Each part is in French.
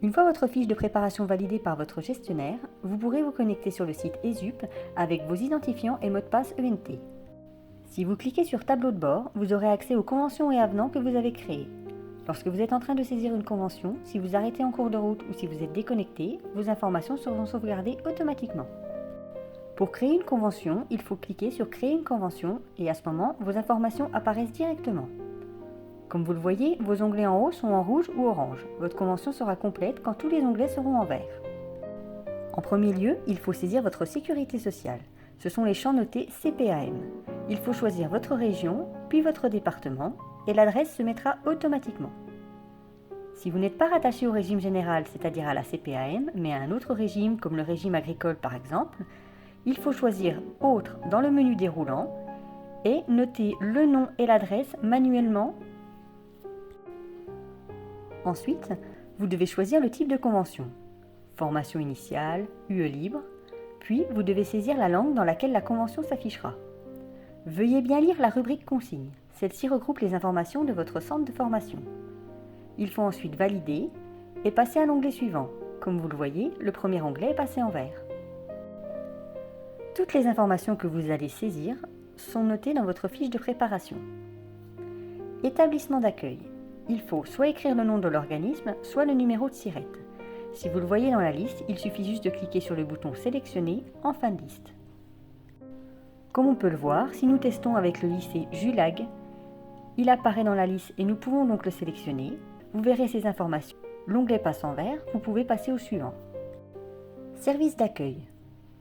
Une fois votre fiche de préparation validée par votre gestionnaire, vous pourrez vous connecter sur le site ESUP avec vos identifiants et mots de passe ENT. Si vous cliquez sur Tableau de bord, vous aurez accès aux conventions et avenants que vous avez créés. Lorsque vous êtes en train de saisir une convention, si vous arrêtez en cours de route ou si vous êtes déconnecté, vos informations seront sauvegardées automatiquement. Pour créer une convention, il faut cliquer sur Créer une convention et à ce moment, vos informations apparaissent directement. Comme vous le voyez, vos onglets en haut sont en rouge ou orange. Votre convention sera complète quand tous les onglets seront en vert. En premier lieu, il faut saisir votre sécurité sociale. Ce sont les champs notés CPAM. Il faut choisir votre région, puis votre département, et l'adresse se mettra automatiquement. Si vous n'êtes pas rattaché au régime général, c'est-à-dire à la CPAM, mais à un autre régime comme le régime agricole par exemple, il faut choisir Autre dans le menu déroulant et noter le nom et l'adresse manuellement. Ensuite, vous devez choisir le type de convention. Formation initiale, UE libre, puis vous devez saisir la langue dans laquelle la convention s'affichera. Veuillez bien lire la rubrique consigne. Celle-ci regroupe les informations de votre centre de formation. Il faut ensuite valider et passer à l'onglet suivant. Comme vous le voyez, le premier onglet est passé en vert. Toutes les informations que vous allez saisir sont notées dans votre fiche de préparation. Établissement d'accueil. Il faut soit écrire le nom de l'organisme, soit le numéro de SIRET. Si vous le voyez dans la liste, il suffit juste de cliquer sur le bouton Sélectionner en fin de liste. Comme on peut le voir, si nous testons avec le lycée Julag, il apparaît dans la liste et nous pouvons donc le sélectionner. Vous verrez ces informations. L'onglet passe en vert, vous pouvez passer au suivant. Service d'accueil.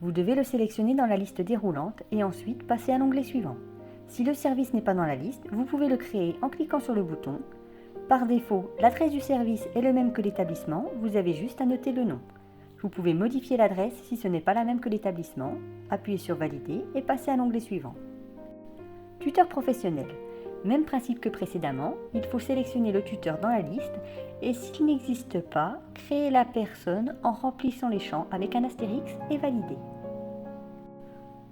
Vous devez le sélectionner dans la liste déroulante et ensuite passer à l'onglet suivant. Si le service n'est pas dans la liste, vous pouvez le créer en cliquant sur le bouton. Par défaut, l'adresse du service est le même que l'établissement, vous avez juste à noter le nom. Vous pouvez modifier l'adresse si ce n'est pas la même que l'établissement, appuyez sur Valider et passer à l'onglet suivant. Tuteur professionnel. Même principe que précédemment, il faut sélectionner le tuteur dans la liste et s'il n'existe pas, créer la personne en remplissant les champs avec un astérix et valider.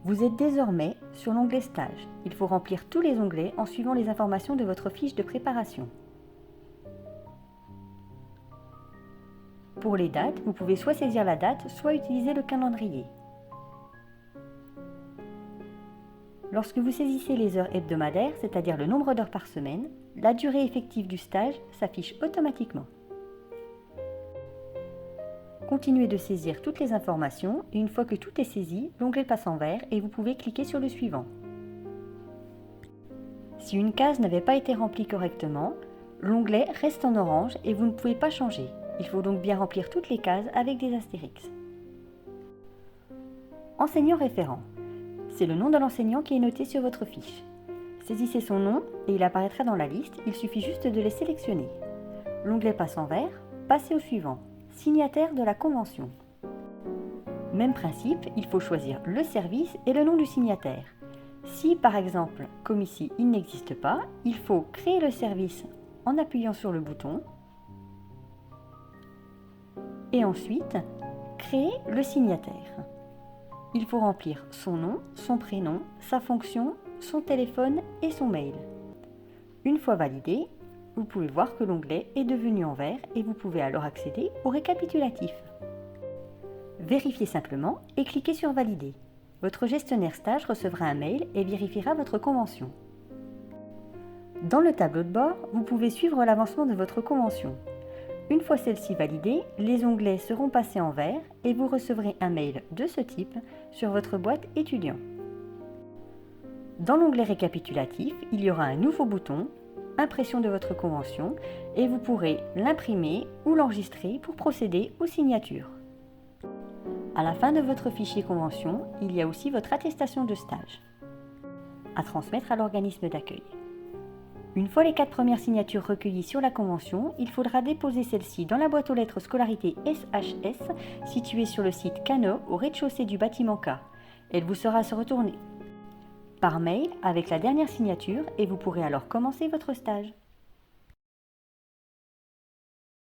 Vous êtes désormais sur l'onglet Stage. Il faut remplir tous les onglets en suivant les informations de votre fiche de préparation. Pour les dates, vous pouvez soit saisir la date, soit utiliser le calendrier. Lorsque vous saisissez les heures hebdomadaires, c'est-à-dire le nombre d'heures par semaine, la durée effective du stage s'affiche automatiquement. Continuez de saisir toutes les informations et une fois que tout est saisi, l'onglet passe en vert et vous pouvez cliquer sur le suivant. Si une case n'avait pas été remplie correctement, l'onglet reste en orange et vous ne pouvez pas changer. Il faut donc bien remplir toutes les cases avec des astérix. Enseignant référent. C'est le nom de l'enseignant qui est noté sur votre fiche. Saisissez son nom et il apparaîtra dans la liste, il suffit juste de les sélectionner. L'onglet passe en vert, passez au suivant. Signataire de la convention. Même principe, il faut choisir le service et le nom du signataire. Si par exemple, comme ici, il n'existe pas, il faut créer le service en appuyant sur le bouton et ensuite créer le signataire. Il faut remplir son nom, son prénom, sa fonction, son téléphone et son mail. Une fois validé, vous pouvez voir que l'onglet est devenu en vert et vous pouvez alors accéder au récapitulatif. Vérifiez simplement et cliquez sur Valider. Votre gestionnaire stage recevra un mail et vérifiera votre convention. Dans le tableau de bord, vous pouvez suivre l'avancement de votre convention. Une fois celle-ci validée, les onglets seront passés en vert et vous recevrez un mail de ce type sur votre boîte étudiant. Dans l'onglet récapitulatif, il y aura un nouveau bouton, impression de votre convention, et vous pourrez l'imprimer ou l'enregistrer pour procéder aux signatures. À la fin de votre fichier convention, il y a aussi votre attestation de stage à transmettre à l'organisme d'accueil. Une fois les 4 premières signatures recueillies sur la convention, il faudra déposer celle-ci dans la boîte aux lettres scolarité SHS située sur le site Cano au rez-de-chaussée du bâtiment K. Elle vous sera retournée par mail avec la dernière signature et vous pourrez alors commencer votre stage.